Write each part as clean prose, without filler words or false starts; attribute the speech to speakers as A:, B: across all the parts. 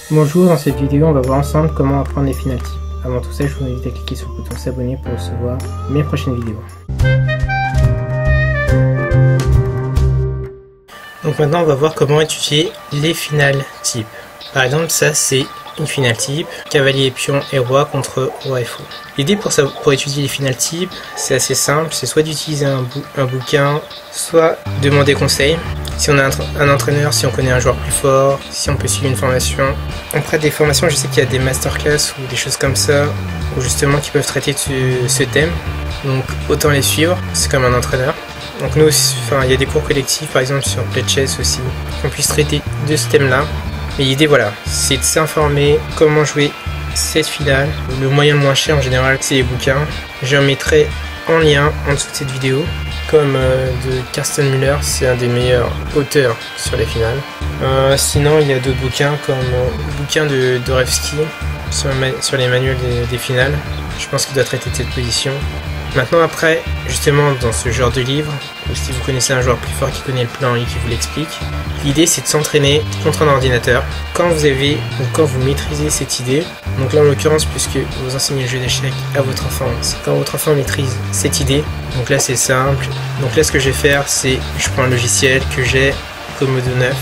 A: Bonjour, dans cette vidéo on va voir ensemble comment apprendre les finales types. Avant tout ça, je vous invite à cliquer sur le bouton s'abonner pour recevoir mes prochaines vidéos. Donc maintenant on va voir comment étudier les finales types. Par exemple, ça c'est une finale type, cavalier et pion et roi contre roi et fou. L'idée pour étudier les finales types, c'est assez simple, c'est soit d'utiliser un bouquin, soit demander conseil. Si on a un entraîneur, si on connaît un joueur plus fort, si on peut suivre une formation. Après des formations, je sais qu'il y a des masterclass ou des choses comme ça, ou justement qui peuvent traiter de ce thème. Donc autant les suivre, c'est comme un entraîneur. Donc nous, il y a des cours collectifs par exemple sur Play Chess aussi, qu'on puisse traiter de ce thème-là. Mais l'idée, voilà, c'est de s'informer comment jouer cette finale. Le moyen le moins cher en général, c'est les bouquins. J'en mettrai en lien en dessous de cette vidéo, comme de Carsten Müller, c'est un des meilleurs auteurs sur les finales. Sinon, il y a d'autres bouquins, comme le bouquin de Dorevski sur les manuels des finales. Je pense qu'il doit traiter de cette position. Maintenant, après, justement, dans ce genre de livre, ou si vous connaissez un joueur plus fort qui connaît le plan et qui vous l'explique, l'idée c'est de s'entraîner contre un ordinateur quand vous maîtrisez cette idée. Donc là, en l'occurrence, puisque vous enseignez le jeu d'échecs à votre enfant, c'est quand votre enfant maîtrise cette idée. Donc là, c'est simple. Donc là, ce que je vais faire, c'est je prends un logiciel que j'ai, Komodo 9,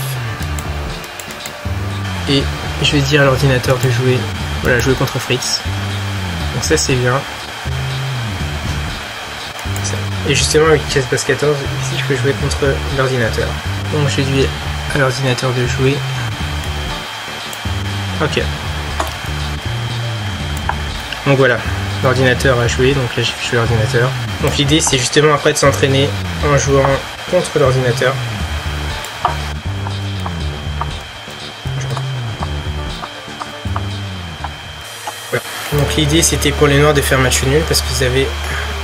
A: et je vais dire à l'ordinateur de jouer, voilà, jouer contre Fritz. Donc ça, c'est bien. Et justement avec Chessbass 14, ici je peux jouer contre l'ordinateur. Donc je dis à l'ordinateur de jouer. Ok. Donc voilà, l'ordinateur a joué, donc là j'ai fait jouer l'ordinateur. Donc l'idée c'est justement après de s'entraîner en jouant contre l'ordinateur. Voilà. Donc l'idée c'était pour les noirs de faire match nul parce qu'ils avaient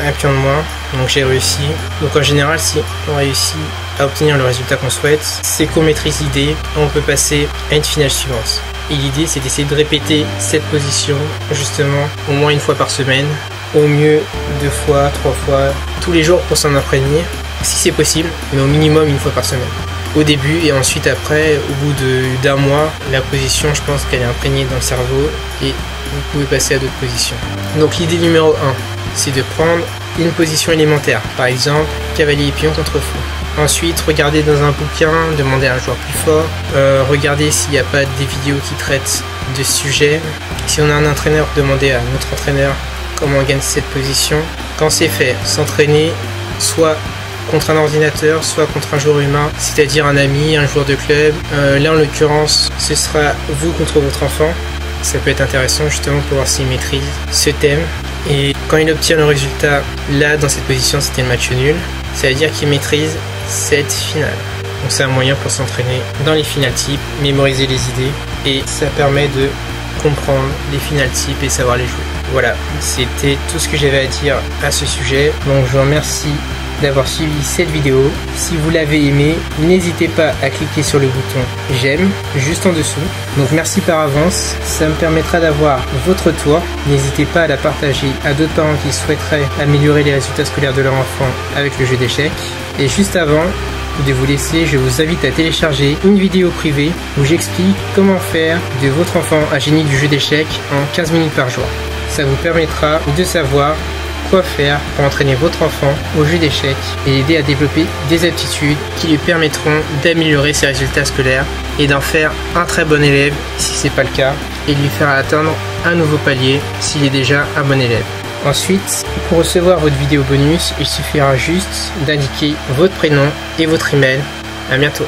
A: un pion de moins, donc j'ai réussi. Donc en général, si on réussit à obtenir le résultat qu'on souhaite, c'est qu'on maîtrise l'idée, on peut passer à une finale suivante. Et l'idée c'est d'essayer de répéter cette position justement au moins une fois par semaine, au mieux 2 fois, 3 fois, tous les jours pour s'en imprégner, si c'est possible, mais au minimum une fois par semaine. Au début et ensuite après, au bout d'un mois, la position je pense qu'elle est imprégnée dans le cerveau et vous pouvez passer à d'autres positions. Donc l'idée numéro 1, c'est de prendre une position élémentaire, par exemple cavalier et pion contre fou. Ensuite, regardez dans un bouquin, demandez à un joueur plus fort, regardez s'il n'y a pas des vidéos qui traitent de ce sujet. Si on a un entraîneur, demandez à notre entraîneur comment on gagne cette position. Quand c'est fait, s'entraîner soit contre un ordinateur, soit contre un joueur humain, c'est-à-dire un ami, un joueur de club. Là en l'occurrence, ce sera vous contre votre enfant. Ça peut être intéressant justement pour voir s'il maîtrise ce thème. Et quand il obtient le résultat, là dans cette position c'était le match nul, ça veut dire qu'il maîtrise cette finale. Donc c'est un moyen pour s'entraîner dans les finales types, mémoriser les idées, et ça permet de comprendre les finales types et savoir les jouer. Voilà, c'était tout ce que j'avais à dire à ce sujet. Donc je vous remercie d'avoir suivi cette vidéo. Si vous l'avez aimé, n'hésitez pas à cliquer sur le bouton j'aime juste en dessous. Donc merci par avance, ça me permettra d'avoir votre retour. N'hésitez pas à la partager à d'autres parents qui souhaiteraient améliorer les résultats scolaires de leur enfant avec le jeu d'échecs. Et juste avant de vous laisser, je vous invite à télécharger une vidéo privée où j'explique comment faire de votre enfant un génie du jeu d'échecs en 15 minutes par jour. Ça vous permettra de savoir quoi faire pour entraîner votre enfant au jeu d'échecs et l'aider à développer des aptitudes qui lui permettront d'améliorer ses résultats scolaires et d'en faire un très bon élève si c'est pas le cas, et lui faire atteindre un nouveau palier s'il est déjà un bon élève. Ensuite, pour recevoir votre vidéo bonus, il suffira juste d'indiquer votre prénom et votre email. À bientôt.